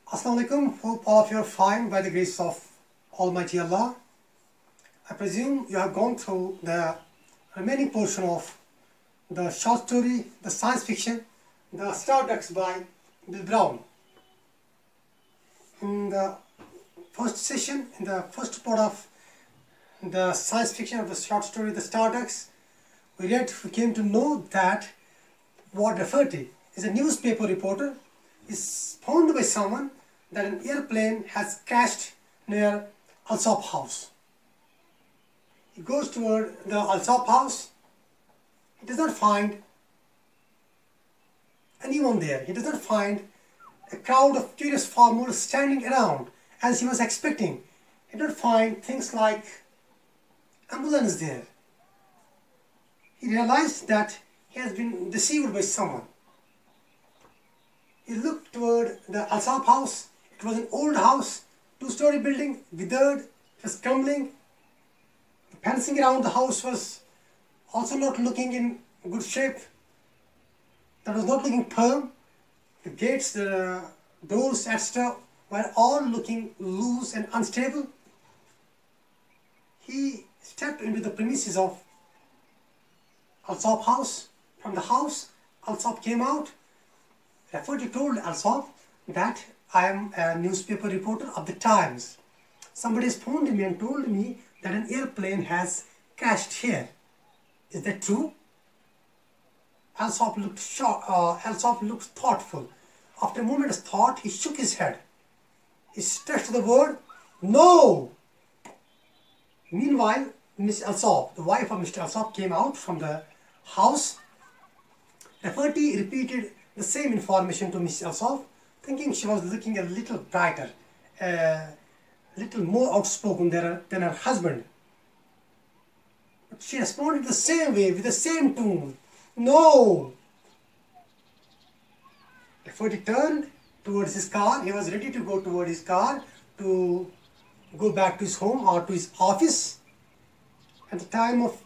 Assalamu alaikum. Hope all of you are fine by the grace of Almighty Allah. I presume you have gone through the remaining portion of the short story, the science fiction, the Stardust by Bill Brown. In the first session, in the first part of the science fiction of the short story, the Stardust, we came to know that Ward Rafferty is a newspaper reporter, is found by someone that an airplane has crashed near Alsop house. He goes toward the Alsop house. He does not find anyone there. He does not find a crowd of curious farmers standing around as he was expecting. He did not find things like ambulance there. He realized that he has been deceived by someone. He looked toward the Alsop house. It was an old house, two-story building, withered, it was crumbling. The fencing around the house was also not looking in good shape. That was not looking firm. The gates, the doors, etc. were all looking loose and unstable. He stepped into the premises of Alsop house. From the house, Alsop came out. Rafferty told Alsop that I am a newspaper reporter of the Times. Somebody has phoned me and told me that an airplane has crashed here. Is that true? Alsop looked thoughtful. After a moment's thought, he shook his head. He stretched the word, "No!" Meanwhile, Miss Alsop, the wife of Mr. Alsop, came out from the house. Rafferty repeated the same information to Miss Alsop, thinking she was looking a little brighter, a little more outspoken than her husband. But she responded the same way, with the same tone, "No!" Rafferty turned towards his car. He was ready to go toward his car to go back to his home or to his office. At the time of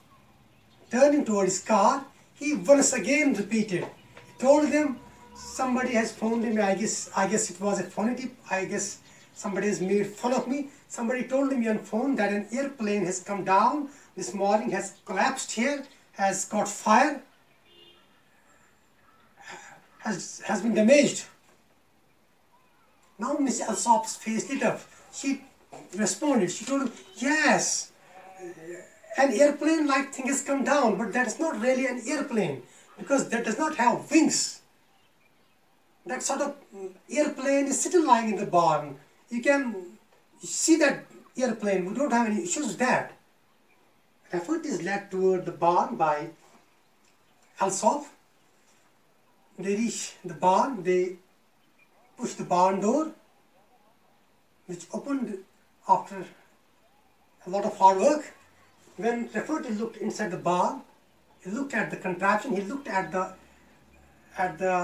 turning toward his car, he once again repeated. He told them, "Somebody has phoned me. I guess it was a phony tip. I guess somebody has made fun of me. Somebody told me on phone that an airplane has come down this morning, has collapsed here, has caught fire, has been damaged." Now Miss Alsop's face lit up. She responded. She told him, "Yes, an airplane-like thing has come down, but that is not really an airplane because that does not have wings. That sort of airplane is still lying in the barn. You can see that airplane. We don't have any issues with that." Rafferty is led toward the barn by Alsop. They reach the barn. They push the barn door, which opened after a lot of hard work. When Rafferty looked inside the barn, he looked at the contraption. He looked at the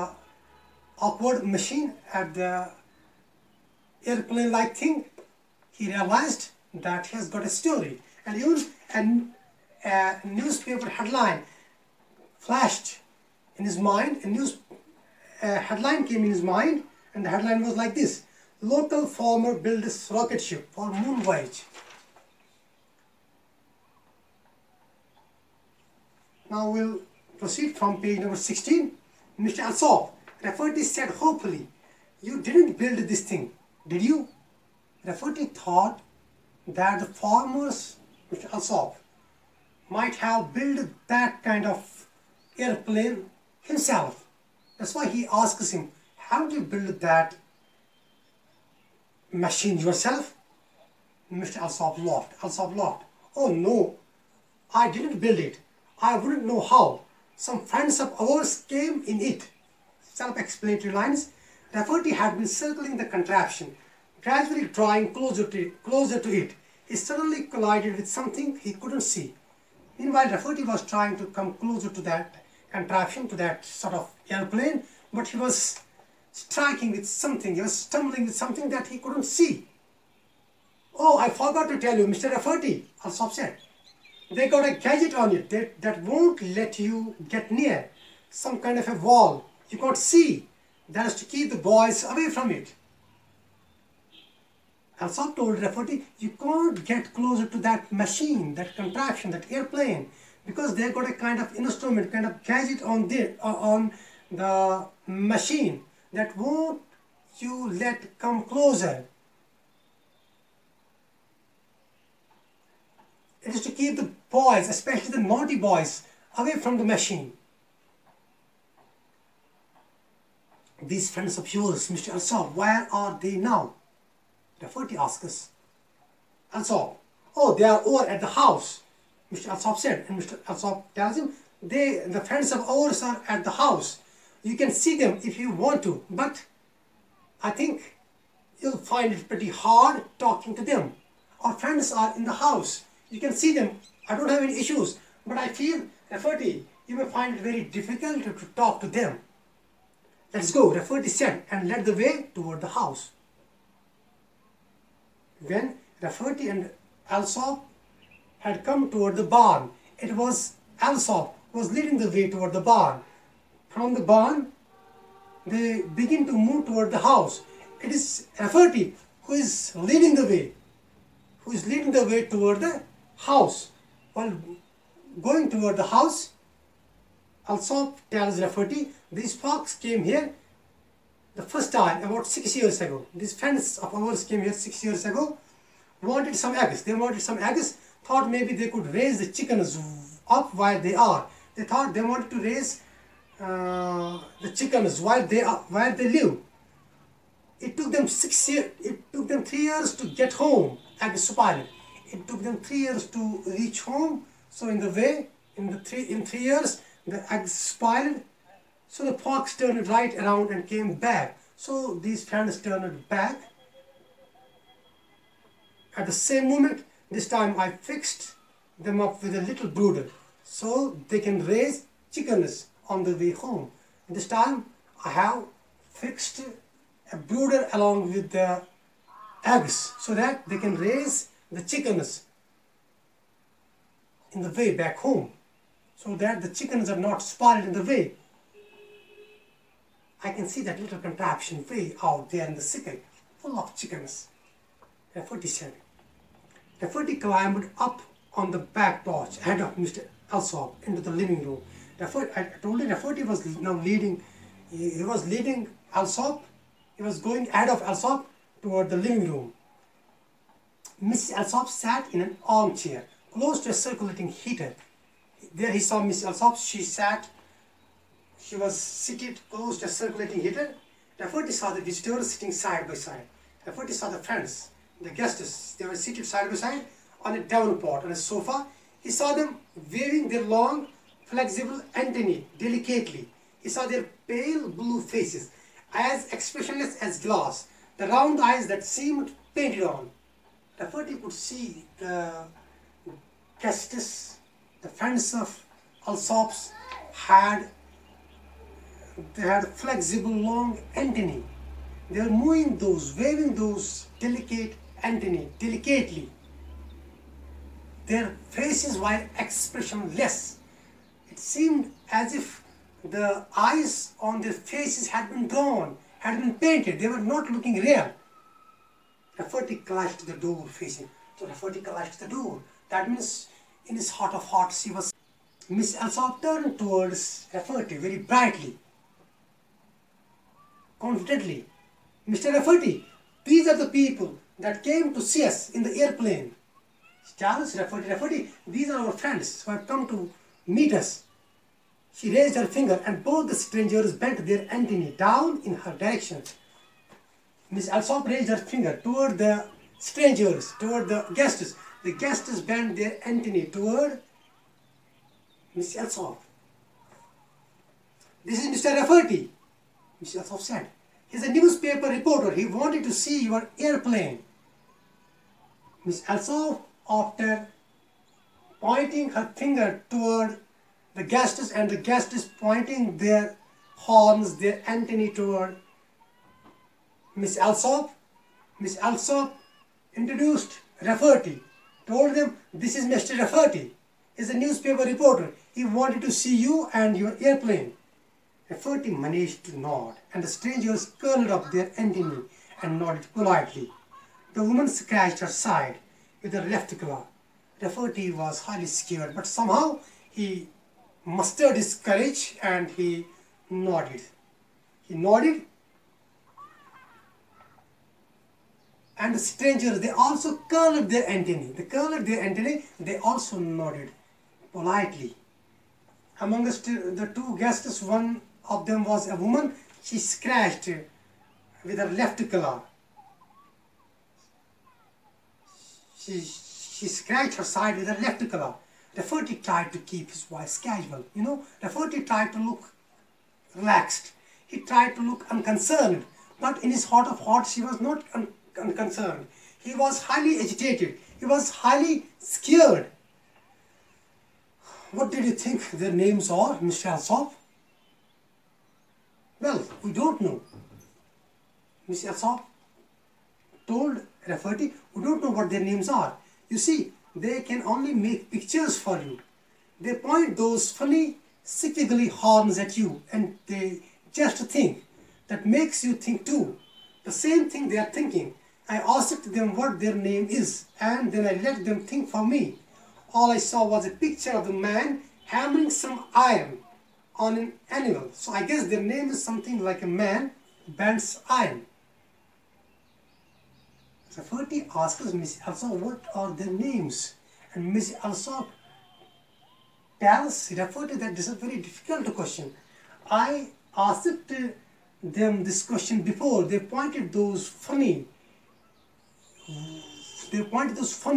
awkward machine, at the airplane-like thing. He realized that he has got a story. And even a newspaper headline flashed in his mind. A headline came in his mind, and the headline was like this: "Local farmer builds rocket ship for moon voyage." Now we'll proceed from page number 16. "Mr. Alsop," Rafferty said hopefully, "you didn't build this thing, did you?" Rafferty thought that the farmers, Mr. Alsop, might have built that kind of airplane himself. That's why he asks him, "Haven't you built that machine yourself?" Mr. Alsop laughed. "Oh no, I didn't build it. I wouldn't know how. Some friends of ours came in it." Self-explanatory lines. Rafferty had been circling the contraption, gradually drawing closer to it. He suddenly collided with something he couldn't see. Meanwhile, Rafferty was trying to come closer to that contraption, to that sort of airplane, but he was striking with something. He was stumbling with something that he couldn't see. "Oh, I forgot to tell you, Mr. Rafferty," Alsop said. "They got a gadget on it that won't let you get near. Some kind of a wall. You can't see. That is to keep the boys away from it." Alsop told Rafferty, you can't get closer to that machine, that contraption, that airplane, because they've got a kind of instrument, kind of gadget on the machine that won't you let come closer. It is to keep the boys, especially the naughty boys, away from the machine. These friends of yours, Mr. Alsop, where are they now? Rafferty asks us. Alsop, oh, they are over at the house, Mr. Alsop said. And Mr. Alsop tells him, the friends of ours are at the house. You can see them if you want to, but I think you'll find it pretty hard talking to them. Our friends are in the house. You can see them. I don't have any issues, but I feel, Rafferty, you may find it very difficult to talk to them. Let's go, Rafferty said, and led the way toward the house. When Rafferty and Alsop had come toward the barn, it was Alsop who was leading the way toward the barn. From the barn, they begin to move toward the house. It is Rafferty who is leading the way, toward the house. While going toward the house, Alsop tells Rafferty, these folks came here the first time about 6 years ago. These friends of ours came here 6 years ago, wanted some eggs. They wanted some eggs, thought maybe they could raise the chickens up while they are. They thought they wanted to raise the chickens while they live. It took them 6 years. It took them 3 years to get home. Eggs spoiled. It took them 3 years to reach home. So in 3 years, the eggs spoiled. So the fox turned right around and came back. So these friends turned back. At the same moment, this time I fixed them up with a little brooder so they can raise chickens on the way home. This time I have fixed a brooder along with the eggs so that they can raise the chickens in the way back home, so that the chickens are not spoiled in the way. I can see that little contraption way out there in the thicket, full of chickens. Rafferty said. Rafferty climbed up on the back porch ahead of Mr. Alsop into the living room. I told you Rafferty was now leading. He was leading Alsop. He was going ahead of Alsop toward the living room. Mrs. Alsop sat in an armchair close to a circulating heater. There he saw Mrs. Alsop. She was seated close to a circulating heater. Rafferty saw the visitors sitting side by side. Rafferty saw the friends, the guests. They were seated side by side on a davenport, on a sofa. He saw them waving their long, flexible antennae delicately. He saw their pale blue faces, as expressionless as glass, the round eyes that seemed painted on. Rafferty could see the guests, the friends of Alsop's, had flexible long antennae. They were moving those, waving those delicate antennae delicately. Their faces were expressionless. It seemed as if the eyes on their faces had been drawn, had been painted. They were not looking real. Rafferty clashed the door facing. So Rafferty clashed the door. That means in his heart of hearts he was. Miss Alsop turned towards Rafferty very brightly, confidently. Mr. Rafferty, these are the people that came to see us in the airplane. Charles Rafferty, these are our friends who have come to meet us. She raised her finger and both the strangers bent their antennae down in her direction. Miss Alsop raised her finger toward the strangers, toward the guests. The guests bent their antennae toward Miss Alsop. This is Mr. Rafferty, Miss Alsop said. He's a newspaper reporter. He wanted to see your airplane. Miss Alsop, after pointing her finger toward the guests and the guests pointing their horns, their antennae toward Miss Alsop introduced Rafferty, told them, this is Mr. Rafferty. He's a newspaper reporter. He wanted to see you and your airplane. Rafferty managed to nod, and the strangers curled up their antennae and nodded politely. The woman scratched her side with her left claw. Rafferty was highly scared, but somehow he mustered his courage and he nodded. He nodded, and the strangers, they also curled their antennae. They curled their antennae, they also nodded politely. Amongst the two guests, one of them was a woman. She scratched with her left claw. She scratched her side with her left claw. Rafferty tried to keep his voice casual. Rafferty tried to look relaxed. He tried to look unconcerned. But in his heart of hearts, he was not unconcerned. He was highly agitated. He was highly scared. What did you think their names are, Mr. Alsop? Well, we don't know. Mr. Alsop told Rafferty, we don't know what their names are. You see, they can only make pictures for you. They point those funny, sickly horns at you, and they just think. That makes you think too. The same thing they are thinking. I asked them what their name is, and then I let them think for me. All I saw was a picture of the man hammering some iron on an animal. So I guess their name is something like a man who bends iron. Rafferty asks Miss Alsop what are their names, and Miss Alsop tells Rafferty that this is a very difficult question. I asked them this question before. They pointed those funny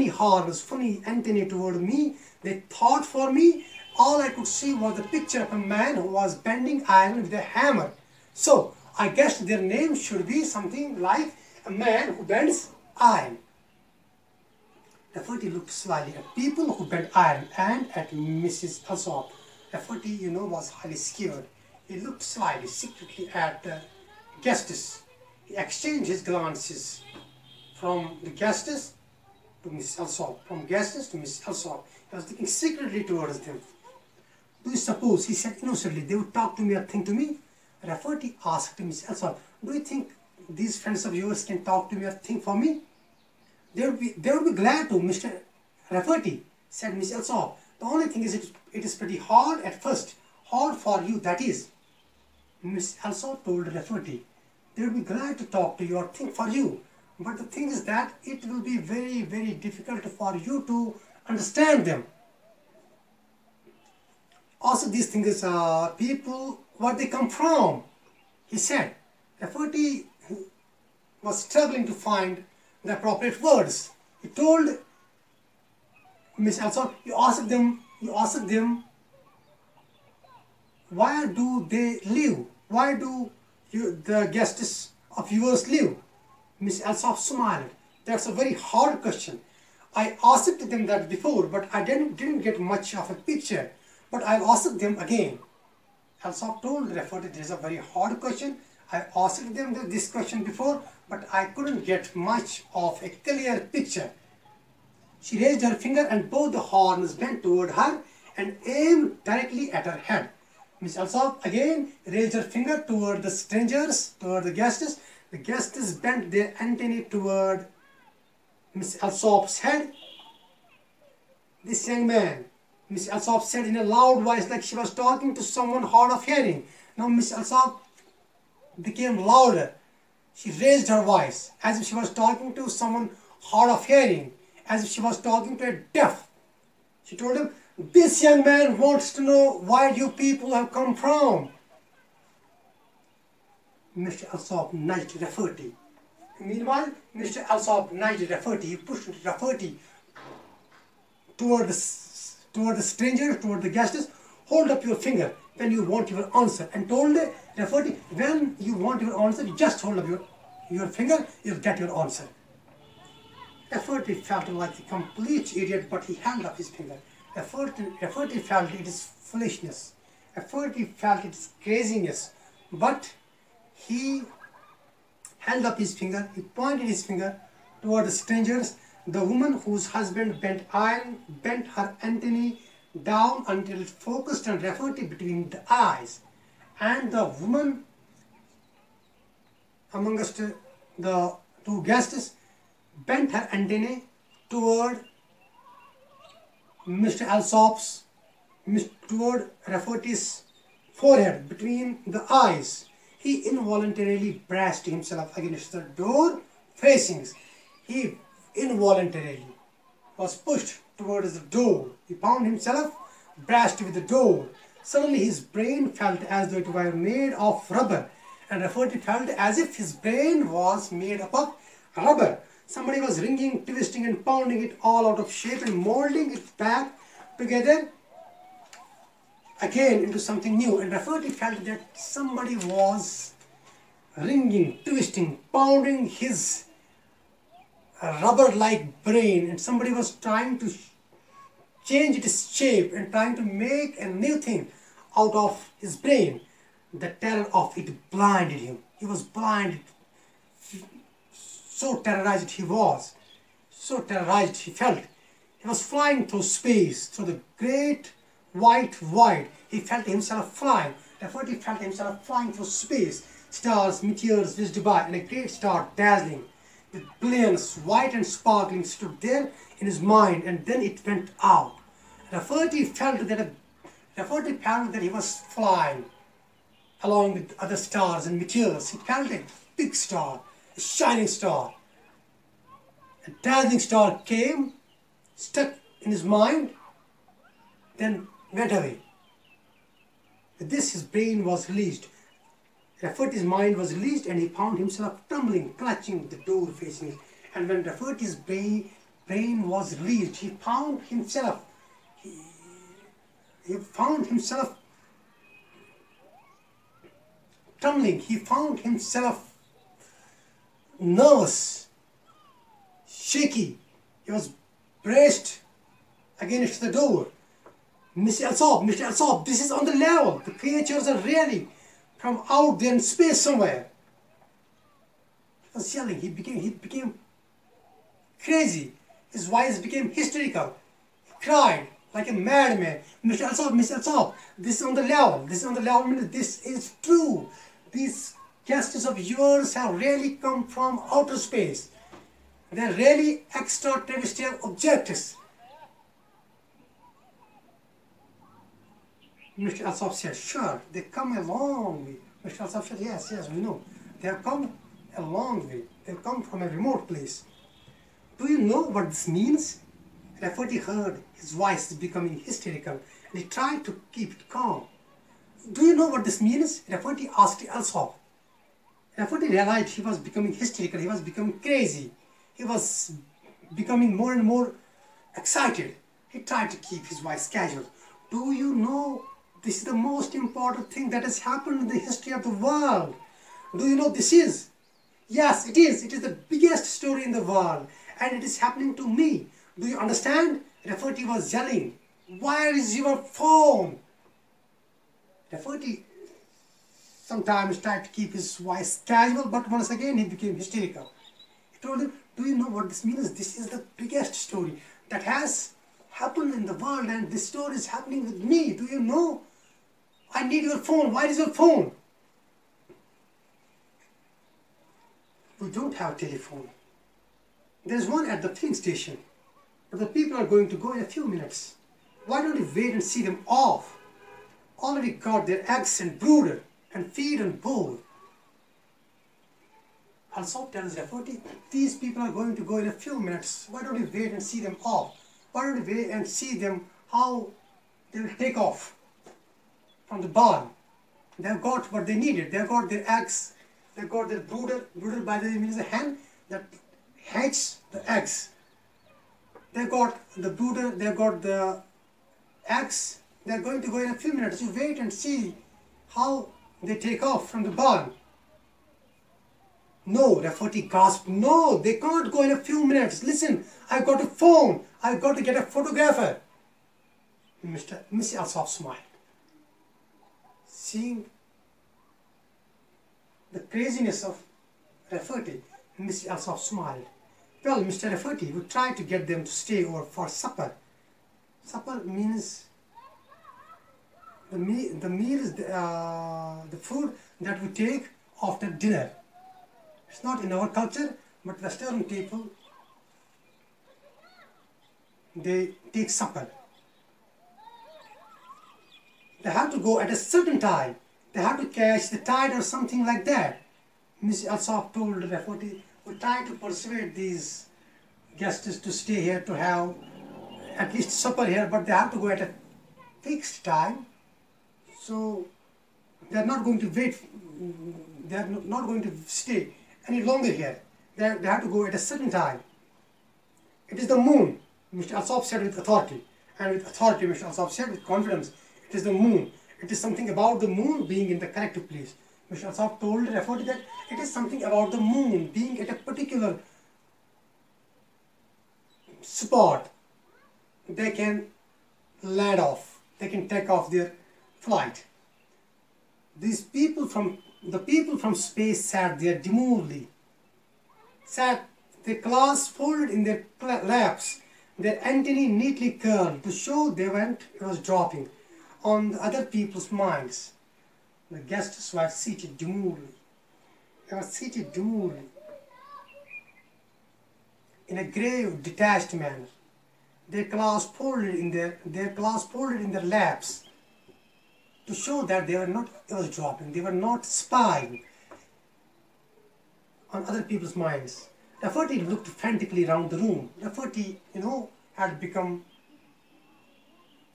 horns, funny antennae toward me. They thought for me. All I could see was the picture of a man who was bending iron with a hammer. So I guessed their name should be something like a man who bends iron. Rafferty looked slyly at people who bent iron and at Mrs. Alsop. Rafferty, was highly scared. He looked slyly, secretly at the guests. He exchanged his glances from the guests to Miss Alsop. From guests to Miss Alsop. He was looking secretly towards them. Do you suppose, he said innocently, they would talk to me or think to me? Rafferty asked Miss Alsop, do you think these friends of yours can talk to me or think for me? They would be glad to, Mr. Rafferty, said Miss Alsop. The only thing is it is pretty hard at first. Hard for you, that is. Miss Alsop told Rafferty, they would be glad to talk to you or think for you. But the thing is that it will be very, very difficult for you to understand them. Also, these things are people, where they come from, he said. Rafferty was struggling to find the appropriate words. He told Miss Alsop, you asked them, where do they live? Why do the guests of yours live? Miss Alsop smiled. That's a very hard question. I asked them that before, but I didn't get much of a picture. But I'll ask them again. Alsop told Rafferty, this is a very hard question. I asked them this question before, but I couldn't get much of a clear picture. She raised her finger and both the horns bent toward her and aimed directly at her head. Miss Alsop again raised her finger toward the strangers, toward the guests. The guests bent their antennae toward Miss Alsop's head. This young man, Miss Alsop said in a loud voice like she was talking to someone hard of hearing. Now Miss Alsop became louder. She raised her voice as if she was talking to someone hard of hearing, as if she was talking to a deaf. She told him, this young man wants to know where you people have come from. Mr. Alsop nudged Rafferty. Meanwhile, Mr. Alsop nudged Rafferty. He pushed Rafferty toward the stranger, toward the guests. Hold up your finger when you want your answer. And told Rafferty, when you want your answer, just hold up your finger, you'll get your answer. Rafferty felt like a complete idiot, but he held up his finger. Rafferty felt it is foolishness. Rafferty felt it is craziness. But he held up his finger, he pointed his finger toward the strangers. The woman whose husband bent her antennae down until it focused on Rafferty between the eyes. And the woman amongst the two guests bent her antennae toward Mr. Alsop's, toward Rafferty's forehead, between the eyes. He involuntarily braced himself against the door facings. He involuntarily was pushed towards the door. He found himself braced with the door. Suddenly his brain felt as though it were made of rubber, and Rafferty felt as if his brain was made up of rubber. Somebody was wringing, twisting and pounding it all out of shape and molding it back together again into something new. And Rafferty felt that somebody was wringing, twisting, pounding his rubber-like brain, and somebody was trying to change its shape and trying to make a new thing out of his brain. The terror of it blinded him. He was blinded. So terrorized he was. So terrorized he felt. He was flying through space, through the great white void. He felt himself flying. Therefore he felt himself flying through space. Stars, meteors whizzed by, and a great star dazzling with brilliance, white and sparkling, stood there in his mind, and then it went out. Rafferty felt that he was flying along with other stars and meteors. He felt a big star, a shining star. A dazzling star came, stuck in his mind, then went away. With this, his brain was released. Rafferty's mind was released, and he found himself tumbling, clutching the door facing it. And when Rafferty's brain was released, he found himself tumbling. He found himself nervous, shaky. He was braced against the door. Mr. Alsop, this is on the level. The creatures are really from out there in space somewhere. He was yelling. He became crazy. His voice became hysterical. He cried like a madman. Mr. Alsop, this is on the level. This is on the level. This is true. These guests of yours have really come from outer space. They're really extraterrestrial objects. Mr. Alsop said, sure, they come a long way. Mr. Alsop said, yes, we know. They have come a long way. They have come from a remote place. Do you know what this means? Rafferty heard his voice becoming hysterical, and he tried to keep it calm. Do you know what this means? Rafferty asked Alsop. Rafferty realized he was becoming hysterical. He was becoming crazy. He was becoming more and more excited. He tried to keep his voice casual. Do you know this is the most important thing that has happened in the history of the world? Do you know this is? Yes, it is. It is the biggest story in the world, and it is happening to me. Do you understand? Rafferty was yelling. Where is your phone? Rafferty sometimes tried to keep his voice casual, but once again he became hysterical. He told him, do you know what this means? This is the biggest story that has happened in the world, and this story is happening with me. Do you know? I need your phone. Where is your phone? We don't have a telephone. There's one at the filling station, but the people are going to go in a few minutes. Why don't you wait and see them off? Already got their eggs and brooded and feed and board. Alsop tells Rafferty, these people are going to go in a few minutes. Why don't you wait and see them off? Why don't you wait and see them how they will take off from the barn? They've got what they needed. They've got their eggs. They've got their brooder. Brooder by the way means a hen that hatches the eggs. They've got the brooder. They've got the eggs. They're going to go in a few minutes. You wait and see how they take off from the barn. No, Rafferty gasped. No, they can't go in a few minutes. Listen, I've got a phone. I've got to get a photographer. Mr. Alsop smiled. Seeing the craziness of Rafferty, Mr. Alsop smiled. Well, Mr. Rafferty would try to get them to stay over for supper. Supper means the meal is the food that we take after dinner. It's not in our culture, but Western people they take supper. They have to go at a certain time. They have to catch the tide or something like that. Miss Alsop told the referee, we try to persuade these guests to stay here to have at least supper here, but they have to go at a fixed time. So they are not going to wait, they are not going to stay any longer here. They have to go at a certain time. It is the moon, Mr. Alsop said with authority. And with authority, Mr. Alsop said with confidence, it is the moon. It is something about the moon being in the correct place. Mr. Alsop told the referee that it is something about the moon being at a particular spot. They can land off. They can take off their flight. The people from space sat there demurely. Sat, their claws folded in their laps, their antennae neatly curled to show it was dropping on the other people's minds. The guests were seated demurely. They were seated demurely in a grave, detached manner. Their claws folded in their laps to show that they were not eavesdropping. They were not spying on other people's minds. Rafferty looked frantically around the room. Rafferty, had become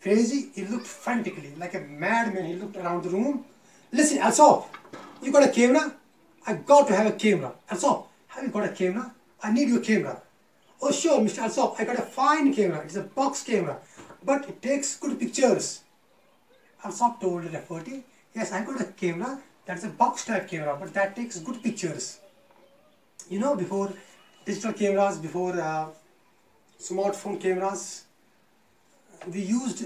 crazy. He looked frantically, like a madman. He looked around the room. Listen, Alsop, you got a camera? I got to have a camera. Alsop, have you got a camera? I need your camera. Oh sure, Mr. Alsop, I got a fine camera. It's a box camera, but it takes good pictures. Alsop told the referee, yes, I got a camera. That's a box type camera, but that takes good pictures. Before digital cameras, before smartphone cameras, we used